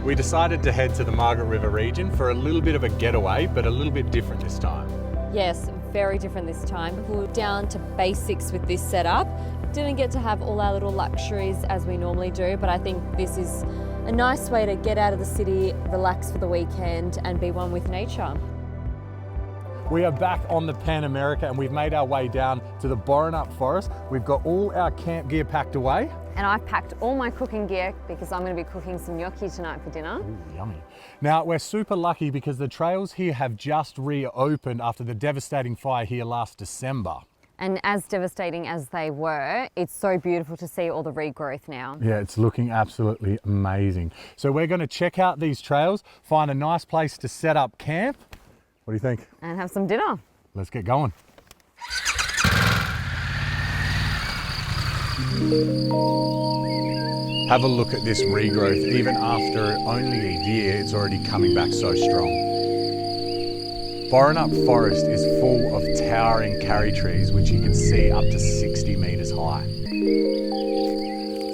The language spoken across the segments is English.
We decided to head to the Margaret River region for a little bit of a getaway, but a little bit different this time. Yes, very different this time. We're down to basics with this setup. Didn't get to have all our little luxuries as we normally do, but I think this is a nice way to get out of the city, relax for the weekend and be one with nature. We are back on the Pan America and we've made our way down to the Boranup Forest. We've got all our camp gear packed away. And I've packed all my cooking gear because I'm going to be cooking some gnocchi tonight for dinner. Ooh, yummy. Now, we're super lucky because the trails here have just reopened after the devastating fire here last December. And as devastating as they were, it's so beautiful to see all the regrowth now. Yeah, it's looking absolutely amazing. So we're going to check out these trails, find a nice place to set up camp. What do you think? And have some dinner. Let's get going. Have a look at this regrowth. Even after only a year, it's already coming back so strong. Boranup Forest is full of towering karri trees, which you can see up to 60 metres high.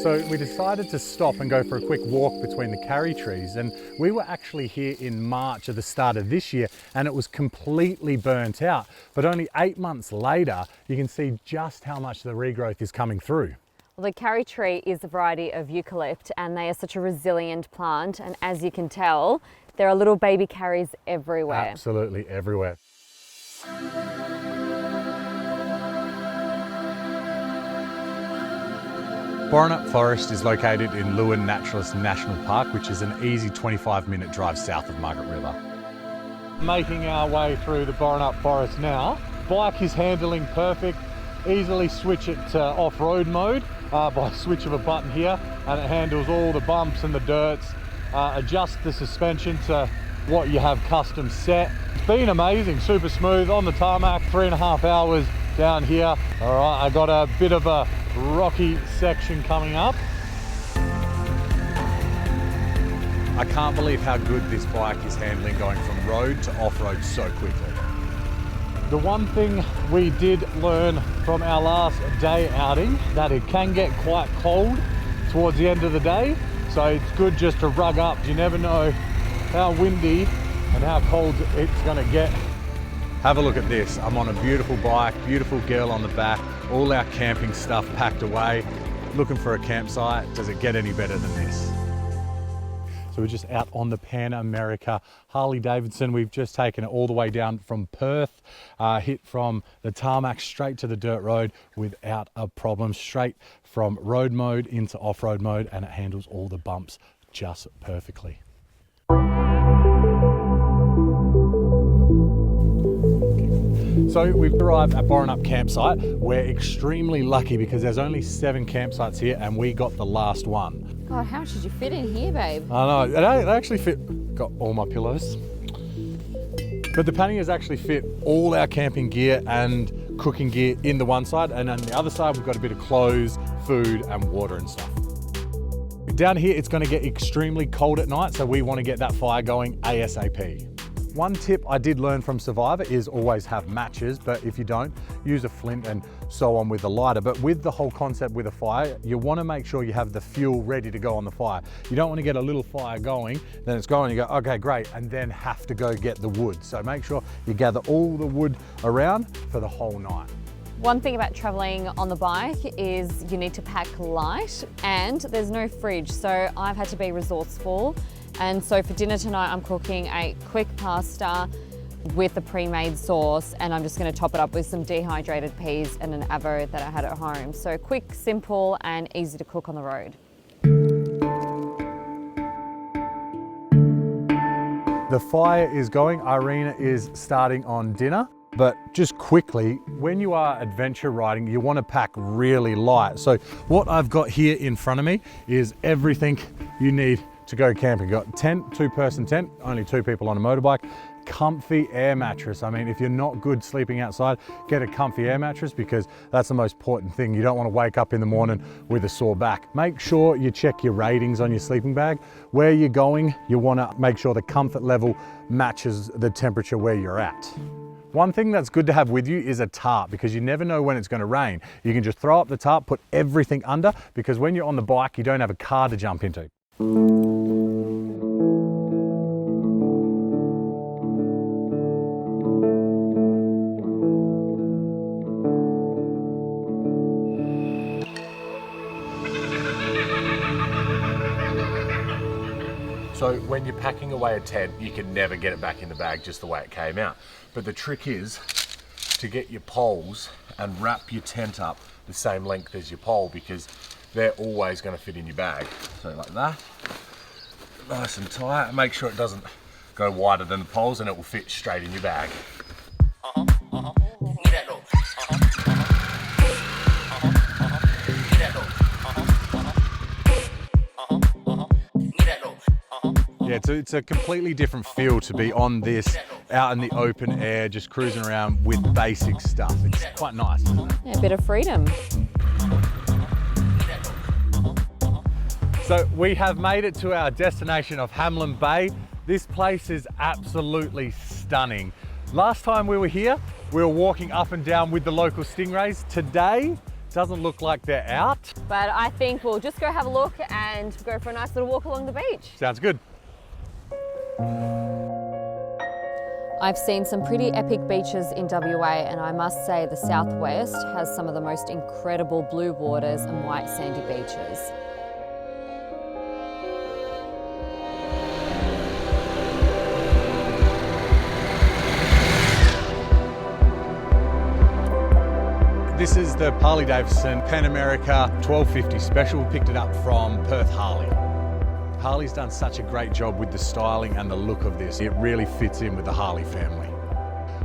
So we decided to stop and go for a quick walk between the karri trees, and we were actually here in March at the start of this year and it was completely burnt out. But only 8 months later, you can see just how much the regrowth is coming through. Well, the karri tree is a variety of eucalypt and they are such a resilient plant, and as you can tell, there are little baby karris everywhere. Absolutely everywhere. Boranup Forest is located in Lewin Naturalist National Park, which is an easy 25-minute drive south of Margaret River. Making our way through the Boranup Forest now. Bike is handling perfect. Easily switch it to off-road mode by switch of a button here, and it handles all the bumps and the dirts. Adjust the suspension to what you have custom set. It's been amazing, super smooth on the tarmac, 3.5 hours down here. All right, I got a bit of a rocky section coming up. I can't believe how good this bike is handling going from road to off-road so quickly. The one thing we did learn from our last day outing, that it can get quite cold towards the end of the day. So it's good just to rug up. You never know how windy and how cold it's gonna get. Have a look at this. I'm on a beautiful bike, beautiful girl on the back, all our camping stuff packed away, looking for a campsite. Does it get any better than this? So we're just out on the Pan America Harley-Davidson. We've just taken it all the way down from Perth, hit from the tarmac straight to the dirt road without a problem, straight from road mode into off-road mode, and it handles all the bumps just perfectly. So we've arrived at Boranup campsite. We're extremely lucky because there's only 7 campsites here and we got the last one. God, how much did you fit in here, babe? I know, it actually fit, got all my pillows. But the panniers actually fit all our camping gear and cooking gear in the one side, and on the other side we've got a bit of clothes, food and water and stuff. Down here it's going to get extremely cold at night, so we want to get that fire going ASAP. One tip I did learn from Survivor is always have matches, but if you don't, use a flint and so on with a lighter. But with the whole concept with a fire, you want to make sure you have the fuel ready to go on the fire. You don't want to get a little fire going, then it's going, you go, okay, great, and then have to go get the wood. So make sure you gather all the wood around for the whole night. One thing about traveling on the bike is you need to pack light, and there's no fridge, so I've had to be resourceful. And so for dinner tonight, I'm cooking a quick pasta with a pre-made sauce, and I'm just going to top it up with some dehydrated peas and an avo that I had at home. So quick, simple and easy to cook on the road. The fire is going, Irena is starting on dinner. But just quickly, when you are adventure riding, you want to pack really light. So what I've got here in front of me is everything you need to go camping. Got tent, 2-person tent, only 2 people on a motorbike, comfy air mattress. I mean, if you're not good sleeping outside, get a comfy air mattress because that's the most important thing. You don't want to wake up in the morning with a sore back. Make sure you check your ratings on your sleeping bag. Where you're going, you want to make sure the comfort level matches the temperature where you're at. One thing that's good to have with you is a tarp, because you never know when it's going to rain. You can just throw up the tarp, put everything under, because when you're on the bike, you don't have a car to jump into. So when you're packing away a tent, you can never get it back in the bag just the way it came out. But the trick is to get your poles and wrap your tent up the same length as your pole, because they're always going to fit in your bag. So like that, nice and tight, and make sure it doesn't go wider than the poles, and it will fit straight in your bag. Yeah, it's a completely different feel to be on this out in the open air, just cruising around with basic stuff. It's quite nice, isn't it? Yeah, a bit of freedom. So we have made it to our destination of Hamlin Bay. This place is absolutely stunning. Last time we were here, we were walking up and down with the local stingrays. Today, doesn't look like they're out. But I think we'll just go have a look and go for a nice little walk along the beach. Sounds good. I've seen some pretty epic beaches in WA, and I must say the southwest has some of the most incredible blue waters and white sandy beaches. This is the Harley-Davidson Pan Am 1250 Special. Picked it up from Perth Harley. Harley's done such a great job with the styling and the look of this. It really fits in with the Harley family.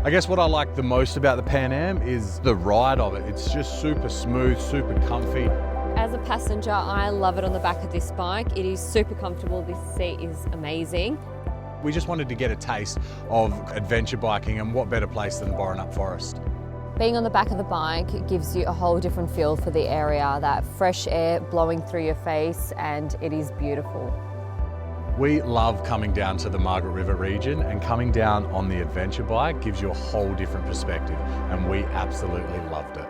I guess what I like the most about the Pan Am is the ride of it. It's just super smooth, super comfy. As a passenger, I love it on the back of this bike. It is super comfortable. This seat is amazing. We just wanted to get a taste of adventure biking, and what better place than the Boranup Forest. Being on the back of the bike gives you a whole different feel for the area, that fresh air blowing through your face, and it is beautiful. We love coming down to the Margaret River region, and coming down on the adventure bike gives you a whole different perspective, and we absolutely loved it.